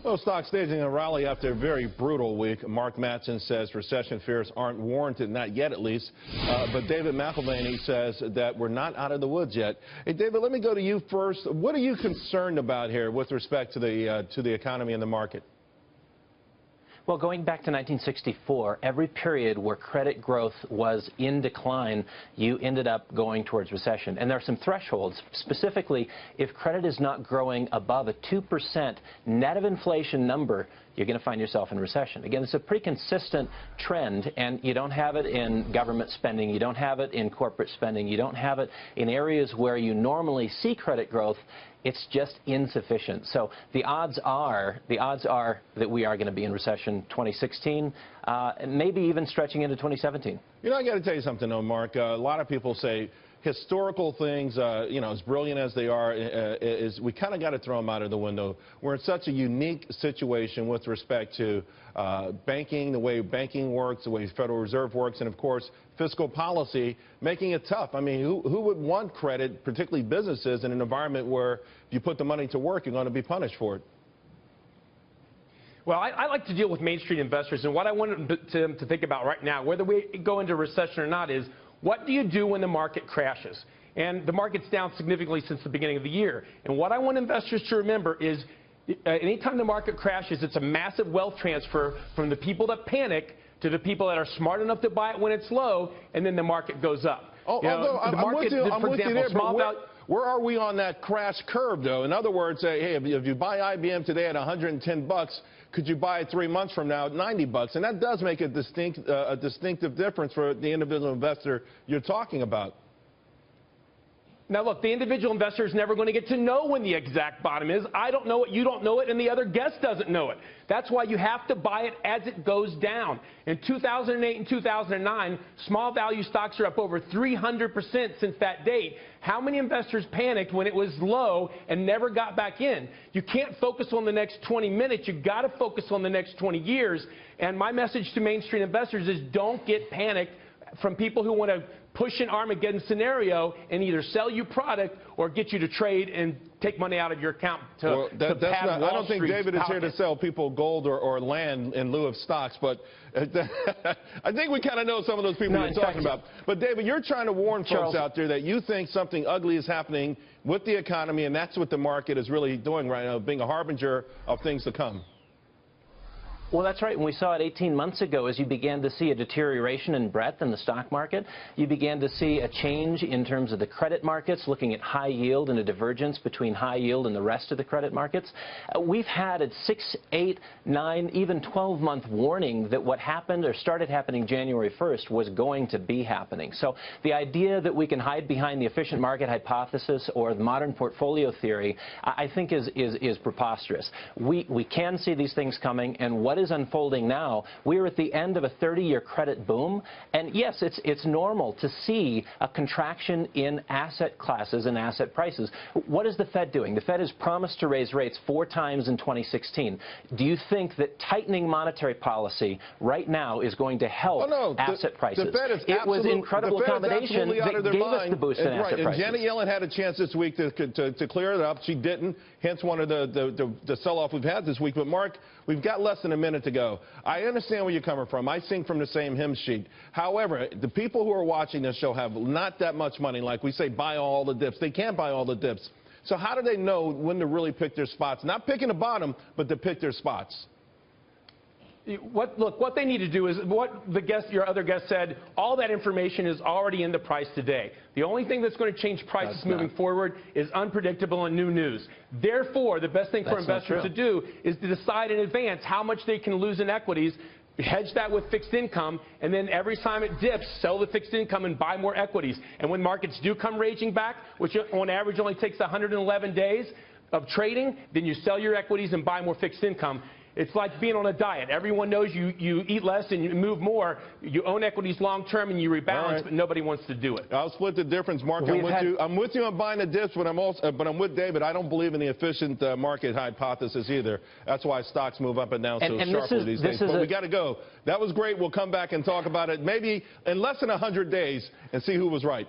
Well, stock staging a rally after a very brutal week. Mark Matson says recession fears aren't warranted, not yet at least. But David McAlvany says that we're not out of the woods yet. Hey, David, let me go to you first. What are you concerned about here with respect to the economy and the market? Well, going back to 1964, every period where credit growth was in decline, you ended up going towards recession. And there are some thresholds. Specifically, if credit is not growing above a 2% net of inflation number, you're going to find yourself in recession. Again, it's a pretty consistent trend, and you don't have it in government spending, you don't have it in corporate spending, you don't have it in areas where you normally see credit growth. It's just insufficient. So the odds are that we are going to be in recession 2016, maybe even stretching into 2017. You know, I got to tell you something, though, Mark. A lot of people say historical things, you know, as brilliant as they are, we kind of got to throw them out of the window. We're in such a unique situation with respect to banking, the way banking works, the way the Federal Reserve works, and, of course, fiscal policy, making it tough. I mean, who would want credit, particularly businesses, in an environment where if you put the money to work, you're going to be punished for it? Well, I like to deal with Main Street investors, and what I want them to think about right now, whether we go into recession or not, is what do you do when the market crashes? And the market's down significantly since the beginning of the year. And what I want investors to remember is anytime the market crashes, it's a massive wealth transfer from the people that panic to the people that are smart enough to buy it when it's low, and then the market goes up. I'm with you there, but where are we on that crash curve, though? In other words, hey, if you buy IBM today at $110, could you buy it 3 months from now at $90? And that does make a distinctive difference for the individual investor you're talking about. Now, look, the individual investor is never going to get to know when the exact bottom is. I don't know it, you don't know it, and the other guest doesn't know it. That's why you have to buy it as it goes down. In 2008 and 2009, small value stocks are up over 300% since that date. How many investors panicked when it was low and never got back in? You can't focus on the next 20 minutes. You've got to focus on the next 20 years. And my message to Main Street investors is don't get panicked from people who want to push an Armageddon scenario and either sell you product or get you to trade and take money out of your account to pad Wall I don't think Street's David is here to pocket. sell people gold or land in lieu of stocks, but I think we kind of know some of those people you're talking about. But, David, you're trying to warn folks out there that you think something ugly is happening with the economy, and that's what the market is really doing right now, being a harbinger of things to come. Well, that's right. And we saw it 18 months ago as you began to see a deterioration in breadth in the stock market. You began to see a change in terms of the credit markets, looking at high yield and a divergence between high yield and the rest of the credit markets. We've had a 6, 8, 9, even 12-month warning that what happened or started happening January 1st was going to be happening. So the idea that we can hide behind the efficient market hypothesis or the modern portfolio theory, I think is preposterous. We can see these things coming, and what is unfolding now, we're at the end of a 30-year credit boom, and yes, it's normal to see a contraction in asset classes and asset prices. What is the Fed doing? The Fed has promised to raise rates 4 times in 2016. Do you think that tightening monetary policy right now is going to help asset prices? The Fed is it was incredible accommodation that gave us the boost in asset prices. And Janet Yellen had a chance this week to clear it up. She didn't, hence one of the sell-off we've had this week. But, Mark, we've got less than a minute to go. I understand where you're coming from. I sing from the same hymn sheet. However, the people who are watching this show have not that much money. Like we say, buy all the dips. They can't buy all the dips. So how do they know when to really pick their spots? Not picking the bottom, but to pick their spots. Look, what they need to do is what your other guest said, all that information is already in the price today. The only thing that's going to change prices moving forward is unpredictable and new news. Therefore, the best thing for investors to do is to decide in advance how much they can lose in equities, hedge that with fixed income, and then every time it dips, sell the fixed income and buy more equities. And when markets do come raging back, which on average only takes 111 days of trading, then you sell your equities and buy more fixed income. It's like being on a diet. Everyone knows you eat less and you move more. You own equities long term and you rebalance, but nobody wants to do it. I'll split the difference, Mark. I'm with you on buying the dips, but I'm with David. I don't believe in the efficient market hypothesis either. That's why stocks move up and down so sharply these days. But we got to go. That was great. We'll come back and talk about it maybe in less than 100 days and see who was right.